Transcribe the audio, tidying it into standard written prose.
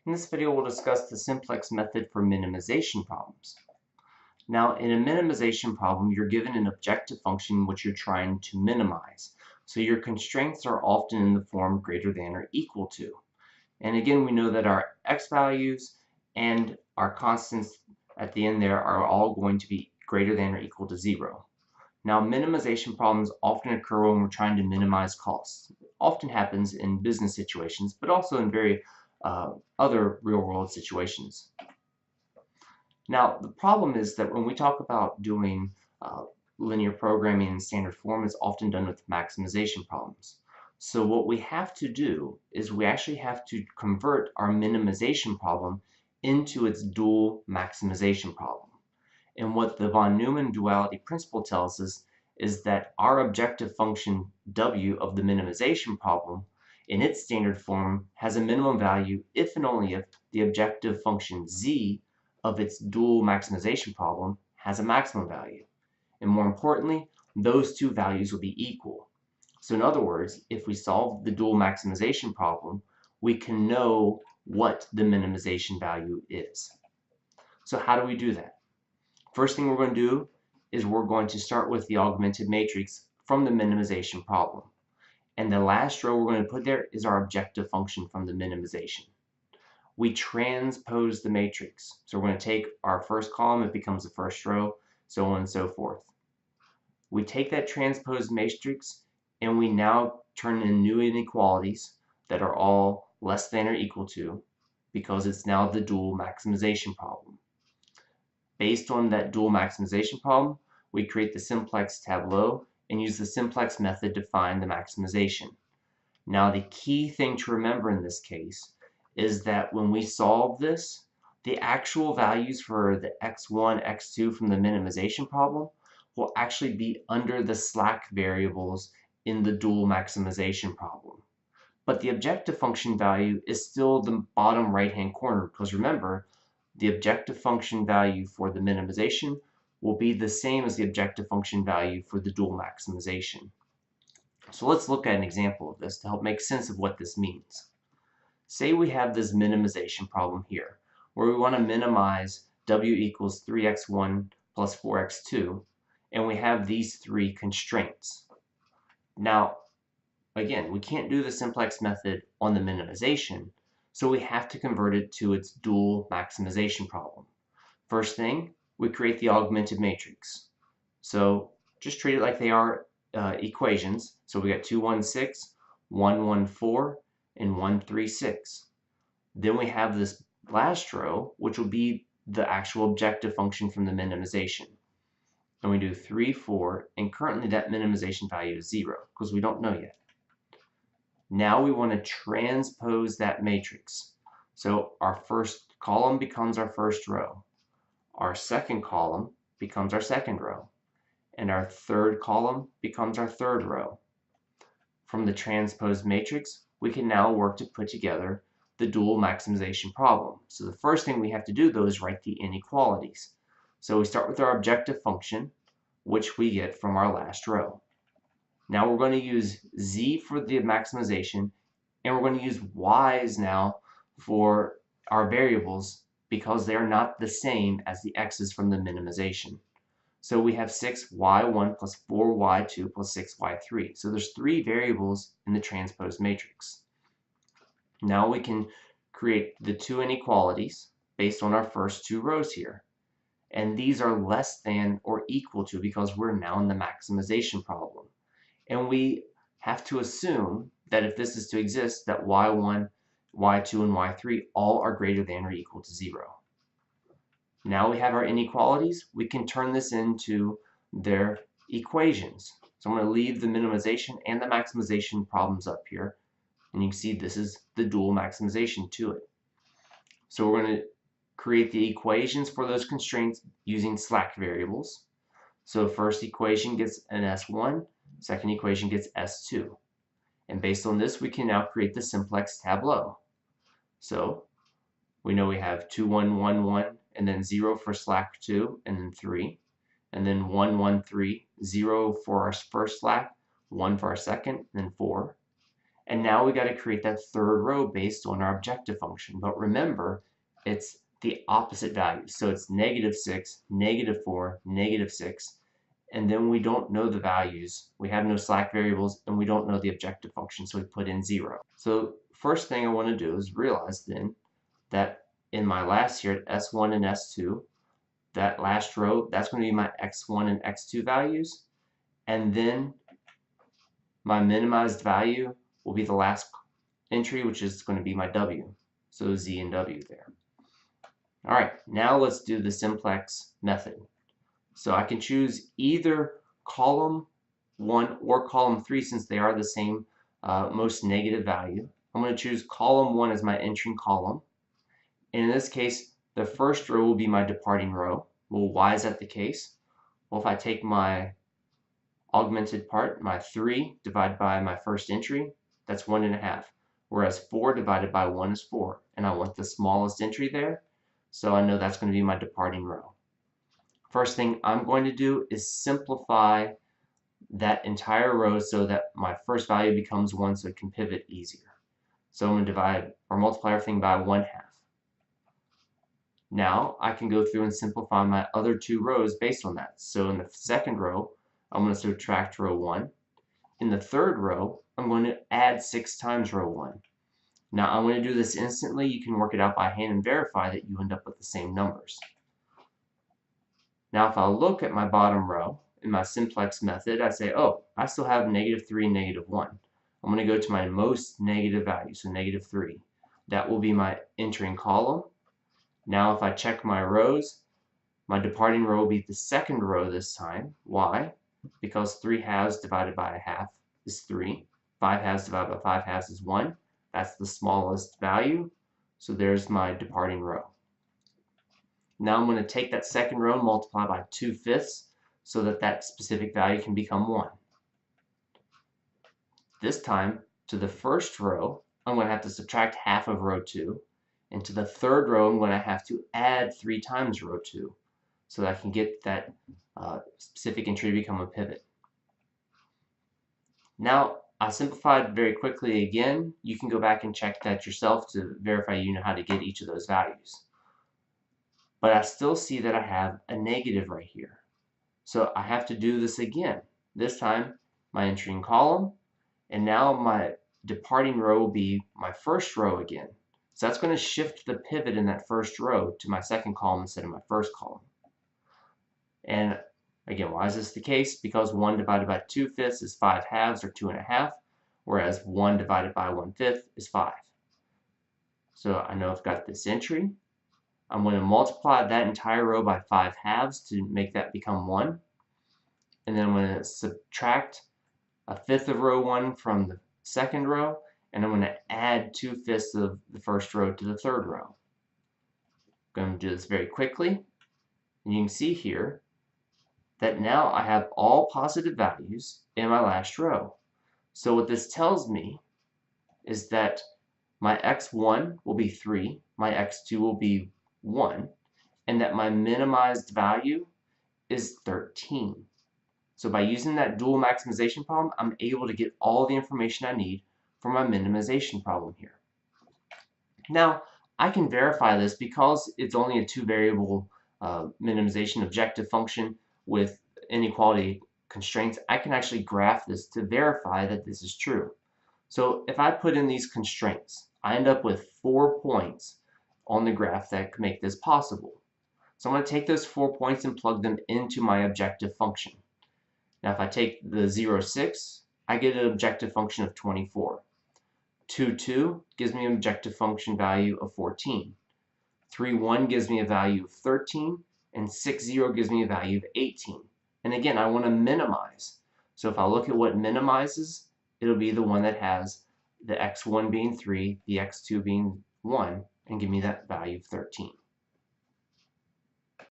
In this video, we'll discuss the simplex method for minimization problems. Now, in a minimization problem, you're given an objective function which you're trying to minimize. So your constraints are often in the form greater than or equal to. And again, we know that our x values and our constants at the end there are all going to be greater than or equal to 0. Now, minimization problems often occur when we're trying to minimize costs. It often happens in business situations, but also in very other real-world situations. Now, the problem is that when we talk about doing linear programming in standard form, it's often done with maximization problems. So what we have to do is we actually have to convert our minimization problem into its dual maximization problem. And what the von Neumann duality principle tells us is that our objective function w of the minimization problem in its standard form has a minimum value if and only if the objective function z of its dual maximization problem has a maximum value. And more importantly, those two values will be equal. So in other words, if we solve the dual maximization problem, we can know what the minimization value is. So how do we do that? First thing we're going to do is we're going to start with the augmented matrix from the minimization problem. And the last row we're going to put there is our objective function from the minimization. We transpose the matrix. So we're going to take our first column, it becomes the first row, so on and so forth. We take that transposed matrix and we now turn in new inequalities that are all less than or equal to, because it's now the dual maximization problem. Based on that dual maximization problem, we create the simplex tableau and use the simplex method to find the maximization. Now, the key thing to remember in this case is that when we solve this, the actual values for the x1, x2 from the minimization problem will actually be under the slack variables in the dual maximization problem. But the objective function value is still the bottom right-hand corner, because remember, the objective function value for the minimization will be the same as the objective function value for the dual maximization. So let's look at an example of this to help make sense of what this means. Say we have this minimization problem here, where we want to minimize w equals 3x1 plus 4x2, and we have these three constraints. Now, again, we can't do the simplex method on the minimization, so we have to convert it to its dual maximization problem. First thing, we create the augmented matrix. So just treat it like they are equations. So we got 2, 1, 6, 1, 1, 4, and 1, 3, 6. Then we have this last row, which will be the actual objective function from the minimization. And we do 3, 4, and currently that minimization value is 0, because we don't know yet. Now we want to transpose that matrix. So our first column becomes our first row. Our second column becomes our second row. And our third column becomes our third row. From the transposed matrix, we can now work to put together the dual maximization problem. So the first thing we have to do, though, is write the inequalities. So we start with our objective function, which we get from our last row. Now we're going to use z for the maximization, and we're going to use y's now for our variables because they are not the same as the x's from the minimization. So we have 6y1 plus 4y2 plus 6y3. So there's three variables in the transposed matrix. Now we can create the two inequalities based on our first two rows here. And these are less than or equal to because we're now in the maximization problem. And we have to assume that if this is to exist, that y1, y2, and y3 all are greater than or equal to 0. Now we have our inequalities. We can turn this into their equations. So I'm going to leave the minimization and the maximization problems up here. And you can see this is the dual maximization to it. So we're going to create the equations for those constraints using slack variables. So first equation gets an S1, second equation gets S2. And based on this, we can now create the simplex tableau. So we know we have 2, 1, 1, 1, and then 0 for slack 2, and then 3. And then 1, 1, 3, 0 for our first slack, 1 for our second, and then 4. And now we got to create that third row based on our objective function. But remember, it's the opposite value. So it's -6, -4, -6. And then we don't know the values. We have no slack variables, and we don't know the objective function, so we put in 0. So first thing I want to do is realize then that in my last here at S1 and S2, that last row, that's going to be my X1 and X2 values. And then my minimized value will be the last entry, which is going to be my W. So Z and W there. All right, now let's do the simplex method. So I can choose either column 1 or column 3 since they are the same most negative value. I'm going to choose column 1 as my entering column. And in this case, the first row will be my departing row. Well, why is that the case? Well, if I take my augmented part, my 3 divided by my first entry, that's 1.5. Whereas 4 divided by 1 is 4. And I want the smallest entry there, so I know that's going to be my departing row. First thing I'm going to do is simplify that entire row so that my first value becomes 1 so it can pivot easier. So I'm going to divide or multiply everything by 1/2. Now I can go through and simplify my other 2 rows based on that. So in the second row, I'm going to subtract row 1. In the third row, I'm going to add 6 times row 1. Now I'm going to do this instantly. You can work it out by hand and verify that you end up with the same numbers. Now if I look at my bottom row in my simplex method, I say, oh, I still have -3 and -1. I'm going to go to my most negative value, so -3. That will be my entering column. Now if I check my rows, my departing row will be the second row this time. Why? Because 3/2 divided by 1/2 is 3. 5/2 divided by 5/2 is 1. That's the smallest value. So there's my departing row. Now I'm going to take that second row and multiply by 2/5 so that that specific value can become 1. This time, to the first row, I'm going to have to subtract half of row 2. And to the third row, I'm going to have to add 3 times row 2 so that I can get that specific entry to become a pivot. Now, I simplified very quickly again. You can go back and check that yourself to verify you know how to get each of those values. But I still see that I have a negative right here. So I have to do this again. This time, my entering column, and now my departing row will be my first row again. So that's going to shift the pivot in that first row to my second column instead of my first column. And again, why is this the case? Because 1 divided by 2/5 is 5/2 or 2.5, whereas 1 divided by 1/5 is 5. So I know I've got this entry. I'm going to multiply that entire row by 5/2 to make that become 1. And then I'm going to subtract 1/5 of row 1 from the second row, and I'm going to add 2/5 of the first row to the third row. I'm going to do this very quickly, and you can see here that now I have all positive values in my last row. So what this tells me is that my x1 will be 3, my x2 will be 1, and that my minimized value is 13. So by using that dual maximization problem, I'm able to get all the information I need for my minimization problem here. Now, I can verify this because it's only a 2-variable minimization objective function with inequality constraints. I can actually graph this to verify that this is true. So if I put in these constraints, I end up with 4 points on the graph that could make this possible. So I'm going to take those 4 points and plug them into my objective function. Now if I take the 0, 6, I get an objective function of 24. 2, 2 gives me an objective function value of 14. 3, 1 gives me a value of 13, and 6, 0 gives me a value of 18. And again, I want to minimize. So if I look at what minimizes, it'll be the one that has the x1 being 3, the x2 being 1, and give me that value of 13.